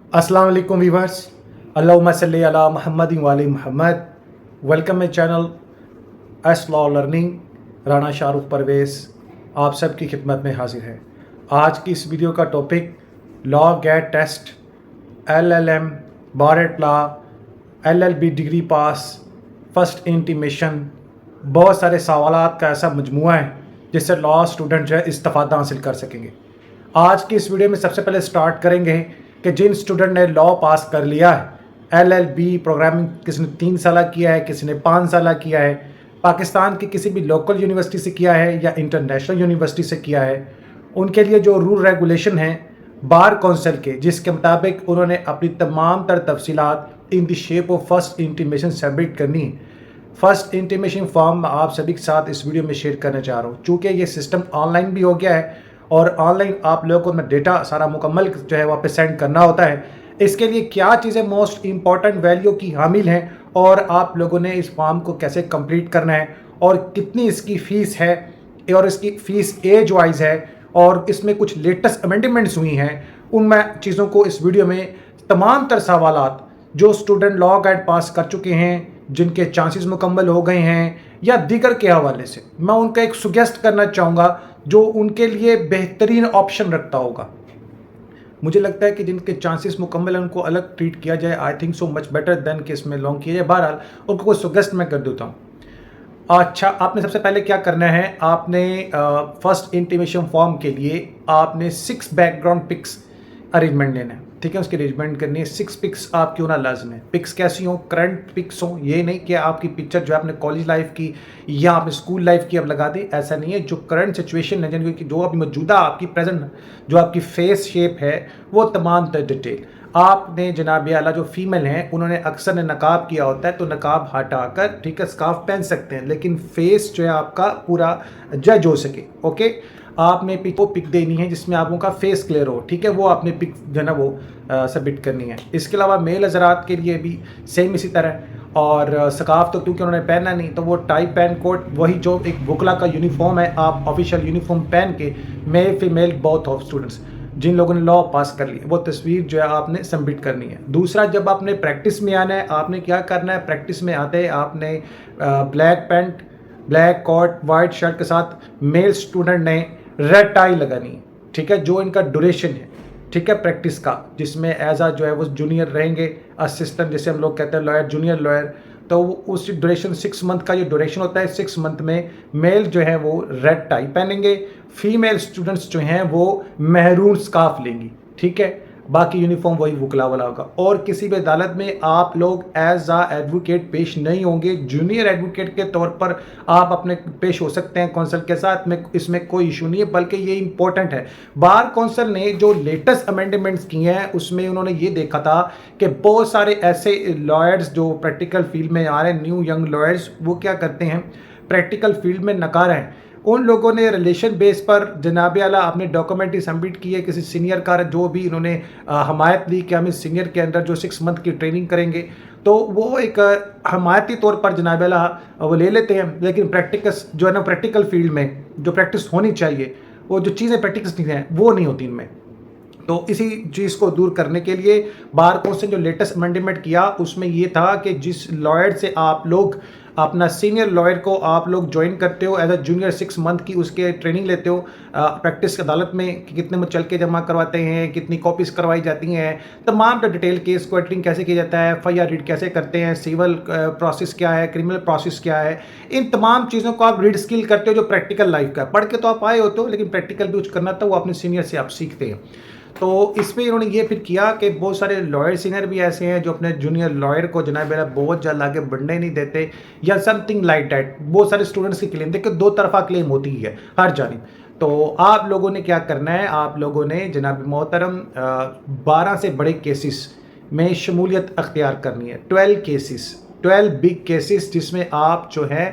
अस्सलाम वालेकुम वीवर्स, अल्लाहुम्मा सल्ली अला मुहम्मद वाले Muhammad. Welcome my channel S law learning. Rana Shahrukh Parvez आप सबकी खिदमत में हाजिर है। आज की इस वीडियो का topic law GAT test, LLM, bar at law, LLB degree pass, first intimation, बहुत सारे सवालात का ऐसा मजमुआ है जिससे लॉ स्टूडेंट जो है इस्तिफादा हासिल कर सकेंगे। आज की इस वीडियो में सबसे पहले स्टार्ट करेंगे कि जिन स्टूडेंट ने लॉ पास कर लिया है, LLB प्रोग्रामिंग किसी ने 3 साल किया है, किसी ने 5 साल किया है, पाकिस्तान की किसी भी लोकल यूनिवर्सिटी से किया है या इंटरनेशनल यूनिवर्सिटी से किया है, उनके लिए जो रूल रेगुलेशन है बार कौंसिल के, जिसके मुताबिक उन्होंने अपनी तमाम तर तफसीलात in the shape of first intimation submit करनी है। फर्स्ट इंटीमेशन फॉर्म आप सभी के साथ इस वीडियो में शेयर करना चाह रहा हूँ। चूँकि ये सिस्टम ऑनलाइन भी हो गया है और ऑनलाइन आप लोगों को मैं डेटा सारा मुकम्मल जो है वहाँ पे सेंड करना होता है। इसके लिए क्या चीज़ें मोस्ट इम्पॉर्टेंट वैल्यू की हामिल हैं और आप लोगों ने इस फॉर्म को कैसे कंप्लीट करना है और कितनी इसकी फ़ीस है और इसकी फ़ीस एज वाइज है और इसमें कुछ लेटेस्ट अमेंडमेंट्स हुई हैं, उन मैं चीज़ों को इस वीडियो में तमाम तर सवालात जो स्टूडेंट लॉ गाइड पास कर चुके हैं, जिनके चांसेस मुकम्मल हो गए हैं या दीगर के हवाले से मैं उनका एक सुगेस्ट करना चाहूँगा जो उनके लिए बेहतरीन ऑप्शन रखता होगा। मुझे लगता है कि जिनके चांसेस मुकम्मल हैं उनको अलग ट्रीट किया जाए। I think so much better than कि इसमें लॉन्ग किया जाए। बहरहाल उनको कोई सुगेस्ट मैं कर देता हूँ। अच्छा, आपने सबसे पहले क्या करना है, आपने फर्स्ट इंटीमेशन फॉर्म के लिए आपने 6 बैकग्राउंड पिक्स अरेंजमेंट लेना है। ठीक है, उसकी अरेंजमेंट करनी है। 6 पिक्स आपकी होना लाजम है। पिक्स कैसी हों? करंट पिक्स हों। ये नहीं कि आपकी पिक्चर जो है अपने कॉलेज लाइफ की या अपने स्कूल लाइफ की अब लगा दी, ऐसा नहीं है। जो करंट सिचुएशन है, यानी कि जो अभी मौजूदा आपकी प्रेजेंट जो आपकी फेस शेप है वो तमाम डिटेल आपने जनाब आला जो फीमेल हैं उन्होंने अक्सर ने नकाब किया होता है, तो नकाब हटाकर ठीक है स्कार्फ पहन सकते हैं, लेकिन फेस जो है आपका पूरा जज हो सके। ओके, आपने पिक देनी है जिसमें आप उनका फेस क्लियर हो। ठीक है, वो आपने पिक जो है ना वो सबमिट करनी है। इसके अलावा मेल हजरात के लिए भी सेम इसी तरह। और स्कार्फ तो क्योंकि उन्होंने पहनना नहीं, तो वो टाई पैन कोट वही जो एक बुकला का यूनिफॉर्म है, आप ऑफिशियल यूनिफॉर्म पहन के male female both of students जिन लोगों ने लॉ पास कर ली वो तस्वीर जो है आपने सबमिट करनी है। दूसरा, जब आपने प्रैक्टिस में आना है, आपने क्या करना है, प्रैक्टिस में आते आपने black pant, black coat, white shirt के साथ मेल स्टूडेंट ने रेड टाई लगानी है। ठीक है, जो इनका ड्यूरेशन है ठीक है प्रैक्टिस का, जिसमें एज आ जो है वो जूनियर रहेंगे, असिस्टेंट जैसे हम लोग कहते हैं लॉयर, जूनियर लॉयर, तो उस ड्यूरेशन 6 मंथ का ये ड्यूरेशन होता है। 6 मंथ में मेल जो है वो रेड टाई पहनेंगे, फीमेल स्टूडेंट्स जो हैं वो महरून स्कार्फ लेंगी। ठीक है, बाकी यूनिफॉर्म वही वकला वाला होगा। और किसी भी अदालत में आप लोग एज आ एडवोकेट पेश नहीं होंगे। जूनियर एडवोकेट के तौर पर आप अपने पेश हो सकते हैं कौंसल के साथ में, इसमें कोई इशू नहीं है, बल्कि ये इंपॉर्टेंट है। बार कौंसल ने जो लेटेस्ट अमेंडमेंट्स किए हैं उसमें उन्होंने ये देखा था कि बहुत सारे ऐसे लॉयर्स जो प्रैक्टिकल फील्ड में आ रहे हैं, न्यू यंग लॉयर्स, वो क्या करते हैं प्रैक्टिकल फील्ड में नकार हैं। उन लोगों ने रिलेशन बेस पर जनाब आला अपने डॉक्यूमेंट ही सबमिट किए किसी सीनियर का, जो भी इन्होंने हमायत दी कि हम इस सीनियर के अंदर जो 6 मंथ की ट्रेनिंग करेंगे, तो वो एक हमायती तौर पर जनाब आला वो ले लेते हैं। लेकिन प्रैक्टिकस जो है ना, प्रैक्टिकल फील्ड में जो प्रैक्टिस होनी चाहिए, वो जो चीज़ें प्रैक्टिस नहीं हैं वो नहीं होती इनमें। तो इसी चीज़ को दूर करने के लिए बार कौंसिल जो लेटेस्ट अमेंडमेंट किया उसमें ये था कि जिस लॉयर से आप लोग अपना सीनियर लॉयर को आप लोग ज्वाइन करते हो एज अ जूनियर 6 मंथ की उसके ट्रेनिंग लेते हो प्रैक्टिस अदालत में कि कितने में चल के जमा करवाते हैं, कितनी कॉपीज़ करवाई जाती हैं, तमाम डिटेल, केस को एडिटिंग कैसे किया जाता है, FIR रीड कैसे करते हैं, सिविल प्रोसेस क्या है, क्रिमिनल प्रोसेस क्या है, इन तमाम चीज़ों को आप रीड स्किल करते हो जो प्रैक्टिकल लाइफ का। पढ़ के तो आप आए होते हो, लेकिन प्रैक्टिकल भी कुछ करना था वो अपने सीनियर से आप सीखते हैं। तो इसमें इन्होंने ये फिर किया कि बहुत सारे लॉयर सीनियर भी ऐसे हैं जो अपने जूनियर लॉयर को जनाब बहुत जल्द आगे बढ़ने नहीं देते या समथिंग लाइक डैट। बहुत सारे स्टूडेंट्स की क्लेम, देखिए 2 तरफा क्लेम होती है हर जानिब। तो आप लोगों ने क्या करना है, आप लोगों ने जनाब मोहतरम 12 से बड़े केसेस में शमूलियत अख्तियार करनी है। 12 बिग केसेस जिसमें आप जो है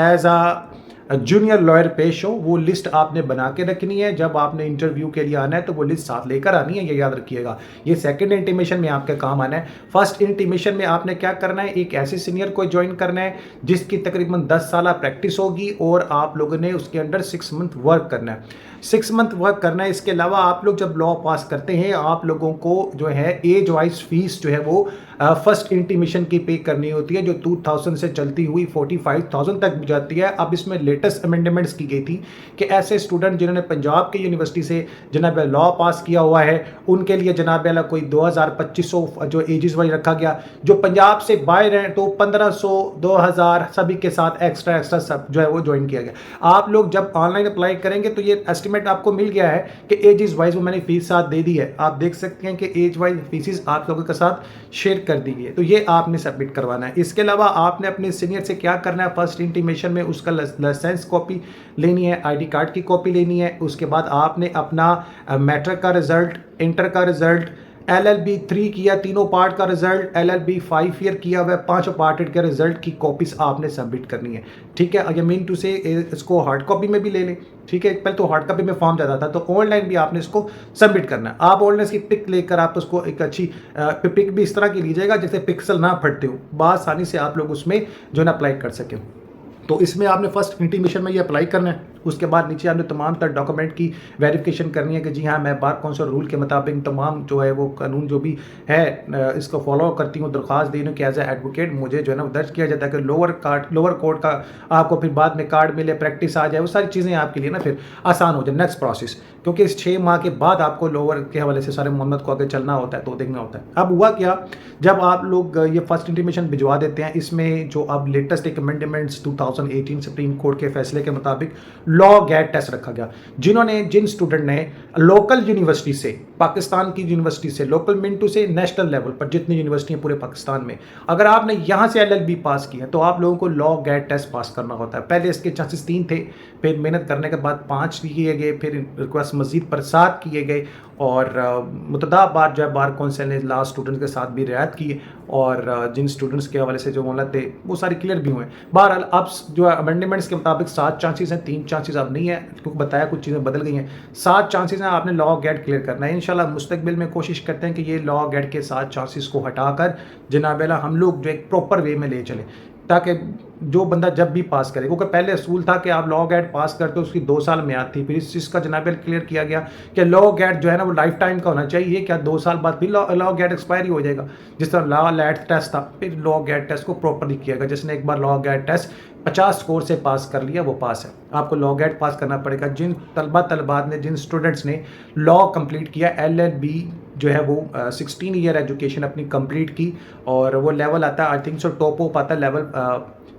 एज आ जूनियर लॉयर पेश हो, वो लिस्ट आपने बना के रखनी है। जब आपने इंटरव्यू के लिए आना है तो वो लिस्ट साथ लेकर आनी है, ये याद रखिएगा। ये सेकंड इंटीमेशन में आपके काम आना है। फर्स्ट इंटीमेशन में आपने क्या करना है, एक ऐसे सीनियर को ज्वाइन करना है जिसकी तकरीबन 10 साल प्रैक्टिस होगी और आप लोगों ने उसके अंडर 6 मंथ वर्क करना है। 6 मंथ वर्क करना है। इसके अलावा आप लोग जब लॉ पास करते हैं, आप लोगों को जो है एज वाइज फीस जो है वो फर्स्ट इंटीमेशन की पे करनी होती है, जो 2000 से चलती हुई 45,000 तक भी जाती है। अब इसमें लेटेस्ट अमेंडमेंट्स की गई थी कि ऐसे स्टूडेंट जिन्होंने पंजाब की यूनिवर्सिटी से जनाब लॉ पास किया हुआ है, उनके लिए जनाब कोई 2,000-2,500 जो एजेस वाइज रखा गया। जो पंजाब से बाहर हैं तो 1,500, 2,000 सभी के साथ एक्स्ट्रा सब जो है वो ज्वाइन किया गया। आप लोग जब ऑनलाइन अप्लाई करेंगे तो ये एस्टिमेट आपको मिल गया है कि एजेस वाइज वो मैंने फीस साथ दे दी है। आप देख सकते हैं कि एज वाइज फीसिस आप लोगों के साथ शेयर कर दी गई है, तो ये आपने सबमिट करवाना है। इसके अलावा आपने अपने सीनियर से क्या करना है, फर्स्ट इंटीमेशन में उसका लाइसेंस कॉपी लेनी है, आईडी कार्ड की कॉपी लेनी है। उसके बाद आपने अपना मैट्रिक का रिजल्ट, इंटर का रिजल्ट, LLB 3 किया, तीनों पार्ट का रिजल्ट, LLB 5 ईयर किया हुआ, 5 पार्टेड के रिजल्ट की कॉपीज आपने सबमिट करनी है। ठीक है, अगर मीन टू से इसको हार्ड कॉपी में भी ले लें। ठीक है, पहले तो हार्ड कॉपी में फॉर्म जाता था, तो ऑनलाइन भी आपने इसको सबमिट करना है। आप ऑनलाइन इसकी पिक लेकर आप उसको एक अच्छी पिक भी इस तरह की लीजिएगा जैसे पिक्सल ना फटते हो, आसानी से आप लोग उसमें जो है ना अप्लाई कर सकें। तो इसमें आपने फर्स्ट इंटीमेशन में ये अप्लाई करना है। उसके बाद नीचे आपने तमाम तर डॉक्यूमेंट की वेरिफिकेशन करनी है कि जी हाँ मैं बार काउंसिल रूल के मुताबिक तमाम जो है वो कानून जो भी है इसको फॉलो करती हूँ। दरख्वास्त दी हूँ कि एज ए एडवोकेट मुझे जो है ना दर्ज किया जाता है कि लोअर कोर्ट का आपको फिर बाद में कार्ड मिले, प्रैक्टिस आ जाए, वो सारी चीज़ें आपके लिए ना फिर आसान हो जाए नेक्स्ट प्रोसेस। क्योंकि इस 6 माह के बाद आपको लोअर के हवाले से सारे मोहम्मद को आगे चलना होता है, तो देखना होता है। अब हुआ क्या, जब आप लोग ये फर्स्ट इंटीमेशन भिजवा देते हैं, इसमें जो अब लेटेस्ट एक अमेंडमेंट्स 2018 सुप्रीम कोर्ट के फैसले के मुताबिक लॉ गैट टेस्ट रखा गया। जिन स्टूडेंट ने लोकल यूनिवर्सिटी से, पाकिस्तान की यूनिवर्सिटी से, लोकल मिंटू से नेशनल लेवल पर जितनी यूनिवर्सिटी हैं पूरे पाकिस्तान में, अगर आपने यहाँ से LLB पास किया तो आप लोगों को लॉ गैट टेस्ट पास करना होता है। पहले इसके चांसेस 3 थे, फिर मेहनत करने के बाद 5 किए गए, फिर रिक्वेस्ट मजीद पर 7 किए गए, और मुतदा बार जो है बार काउंसिल ने लास्ट स्टूडेंट्स के साथ भी रियायत की, और जिन स्टूडेंट्स के हवाले से जो मामला थे वो सारे क्लियर भी हुए। बहरहाल अब जो है अमेंडमेंट्स के मुताबिक 7 चांसेस हैं, 3 चांसेस अब नहीं है क्योंकि बताया कुछ चीज़ें बदल गई हैं। 7 चांसेस हैं, आपने लॉ गैट क्लियर करना है। इंशाल्लाह मुस्तकबिल में कोशिश करते हैं कि ये लॉ गैट के 7 चांसेस को हटाकर जनाब हम लोग जो एक प्रॉपर वे में ले चलें, ताकि जो बंदा जब भी पास करे, क्योंकि पहले असूल था कि आप लॉ गैट पास करते हो उसकी 2 साल म्याद थी, फिर इस चीज़ का जनाब क्लियर किया गया कि लॉ गैट जो है ना वो लाइफ टाइम का होना चाहिए। क्या 2 साल बाद फिर लॉ गैट एक्सपायर ही हो जाएगा? जिस तरह लॉ लैट टेस्ट था, फिर लॉ गैट टेस्ट को प्रॉपरली किया गया। जिसने एक बार लॉ गैट टेस्ट 50 स्कोर से पास कर लिया वो पास है। आपको लॉ गैट पास करना पड़ेगा। जिन तलबात ने, जिन स्टूडेंट्स ने लॉ कंप्लीट किया, LLB जो है वो 16 ईयर एजुकेशन अपनी कंप्लीट की, और वो लेवल आता है I think so top of आता है लेवल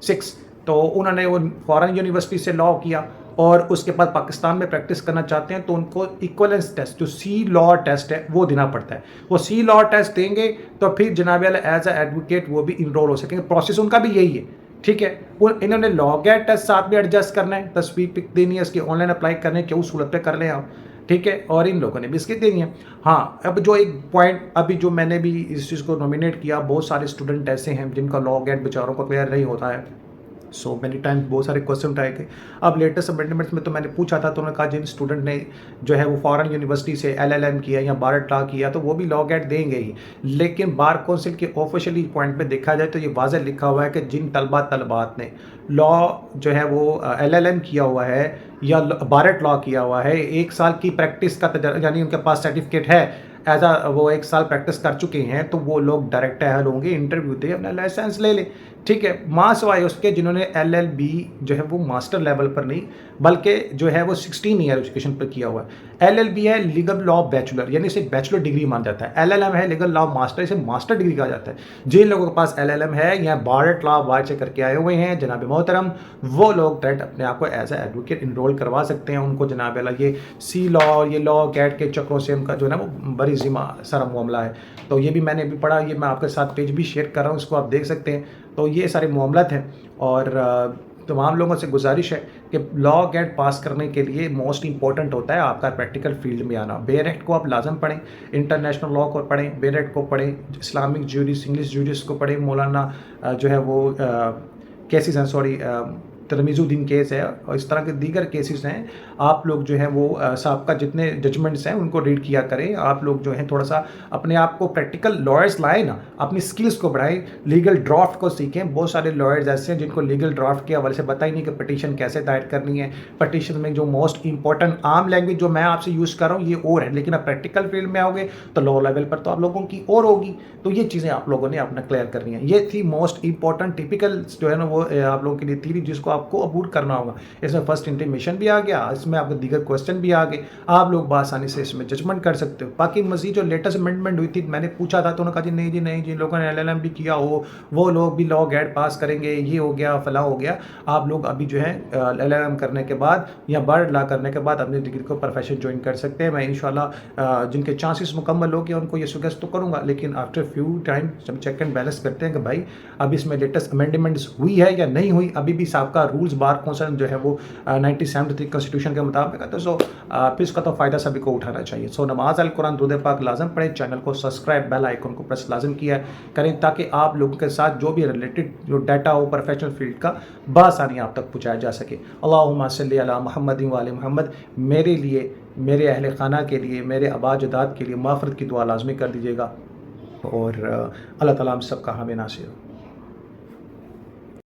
6, तो उन्होंने वो फॉरेन यूनिवर्सिटी से लॉ किया और उसके बाद पाकिस्तान में प्रैक्टिस करना चाहते हैं, तो उनको इक्वलेंस टेस्ट जो C लॉ टेस्ट है वो देना पड़ता है। वो C लॉ टेस्ट देंगे तो फिर जनाब एज ए एडवोकेट वो भी इनरोल हो सकेंगे। प्रोसेस उनका भी यही है। ठीक है, वो इन्होंने लॉ गैट टेस्ट साथ में एडजस्ट करना है, तस्वीर पिक देनी है, इसकी ऑनलाइन अप्लाई करने है, क्यों सूरत पे कर लें आप। ठीक है, और इन लोगों ने भी इसकी देनी है। हाँ, अब जो एक पॉइंट अभी जो मैंने भी इस चीज़ को नॉमिनेट किया, बहुत सारे स्टूडेंट ऐसे हैं जिनका लॉ गैट बेचारों को क्लियर नहीं होता है। सो मैनी टाइम्स बहुत सारे क्वेश्चन उठाए थे। अब लेटेस्ट अमेंडमेंट्स में तो मैंने पूछा था, तो उन्होंने कहा जिन स्टूडेंट ने जो है वो फॉरेन यूनिवर्सिटी से LLM किया या बार लॉ किया तो वो भी लॉ गैट देंगे ही। लेकिन बार काउंसिल के ऑफिशियली पॉइंट पे देखा जाए तो ये वाज़ह लिखा हुआ है कि जिन तलबात ने लॉ जो है वो LLM किया हुआ है या बारट लॉ किया हुआ है, 1 साल की प्रैक्टिस का यानी उनके पास सर्टिफिकेट है, एज आ वो 1 साल प्रैक्टिस कर चुके हैं, तो वो लोग डायरेक्ट अहल होंगे, इंटरव्यू दे, अपना लाइसेंस ले ले। ठीक है, माँ सवाए उसके जिन्होंने LLB जो है वो मास्टर लेवल पर नहीं बल्कि जो है वो 16 ईयर एजुकेशन पर किया हुआ है। LLB है लीगल लॉ बैचलर, यानी इसे बैचलर डिग्री मान जाता है। LLM है लीगल लॉ मास्टर, इसे मास्टर डिग्री कहा जाता है। जिन लोगों के पास LLM है या बारट लॉ बाहर से करके आए हुए हैं जनाब मोहतरम, वो लोग डायरेक्ट अपने आप को एज ए एडवोकेट इनरोल करवा सकते हैं। उनको जनाब ये C लॉ, ये लॉ गैट के चक्रों से उनका जो है ना वो बड़ी जिम्मा सारा मामला है। तो ये भी मैंने भी पढ़ा, ये मैं आपके साथ पेज भी शेयर कर रहा हूँ, उसको आप देख सकते हैं। तो ये सारे मामलात हैं, और तमाम लोगों से गुजारिश है कि लॉ गैट पास करने के लिए मोस्ट इंपॉर्टेंट होता है आपका प्रैक्टिकल फील्ड में आना। बेयर एक्ट को आप लाजम पढ़ें, इंटरनेशनल लॉ को पढ़ें, बेयर एक्ट को पढ़ें, इस्लामिक ज्यूरिस, इंग्लिश ज्यूरिस को पढ़ें, मौलाना जो है वो केसेस हैं, सॉरी ترمیزالدین کیس ہے اور اس طرح کے دیگر کیسز ہیں، آپ لوگ جو ہیں وہ سابقہ جتنے ججمنٹس ہیں ان کو ریڈ کیا کریں. آپ لوگ جو ہیں تھوڑا سا اپنے آپ کو پریکٹیکل لائرس لائیں نا، اپنی سکلز کو بڑھائیں، لیگل ڈرافٹ کو سیکھیں. بہت سارے لائرز ایسے ہیں جن کو لیگل ڈرافٹ کے حوالے سے پتہ ہی نہیں کہ پٹیشن کیسے دائر کرنی ہے. پٹیشن میں جو موسٹ امپورٹنٹ عام لینگویج جو میں آپ سے یوز کر رہا ہوں یہ اور ہے، لیکن اب پریکٹیکل فیلڈ میں آؤ گے تو لا لیول پر تو آپ لوگوں کی اور ہوگی. تو یہ چیزیں آپ لوگوں نے اپنا کلیئر کرنی ہے. یہ تھی موسٹ امپورٹنٹ ٹپیکل جو ہے نا وہ آپ لوگوں کے لیے تھی جس کو آپ کو عبور کرنا ہوگا. اس میں فرسٹ انٹیمیشن بھی آ گیا، اس میں آپ کو دیگر کوسچن بھی آ گئے، آپ لوگ بآسانی سے اس میں ججمنٹ کر سکتے ہو. باقی مزید جو لیٹسٹ امینڈمنٹ ہوئی تھی میں نے پوچھا تھا تو انہوں نے کہا جی نہیں جی لوگوں نے LLM بھی کیا ہو، وہ لوگ بھی لا گیٹ پاس کریں گے، یہ ہو گیا فلاں ہو گیا. آپ لوگ ابھی جو ہے LLM کرنے کے بعد یا بار لا کرنے کے بعد اپنی ڈگری کو پروفیشن جوائن کر سکتے ہیں. میں انشاءاللہ جن کے چانسز مکمل ہو گیا ان کو یہ سجیسٹ تو کروں گا، لیکن آفٹر فیو ٹائم جب چیک اینڈ بیلنس کرتے ہیں کہ بھائی اب اس میں لیٹسٹ امینڈمنٹس ہوئی ہے یا نہیں ہوئی، ابھی بھی سابقہ رولز بار کونسل جو ہے وہ 1973 کنسٹیٹیوشن کے مطابق ہے، تو پھر اس کا تو فائدہ سبھی کو اٹھانا چاہیے. نماز القرآن درود پاک لازم پڑھیں، چینل کو سبسکرائب بیل آئیکن کو پریس لازم کیا کریں تاکہ آپ لوگوں کے ساتھ جو بھی ریلیٹڈ جو ڈیٹا ہو پروفیشنل فیلڈ کا بآسانی آپ تک پہنچایا جا سکے. اللہم صلی علی محمد و آل محمد. میرے لیے، میرے اہل خانہ کے لیے، میرے آبا جداد کے لیے مغفرت کی دعا لازمی کر دیجیے گا، اور اللہ تعالیٰ ہم سب کا حامی ناصر ہو.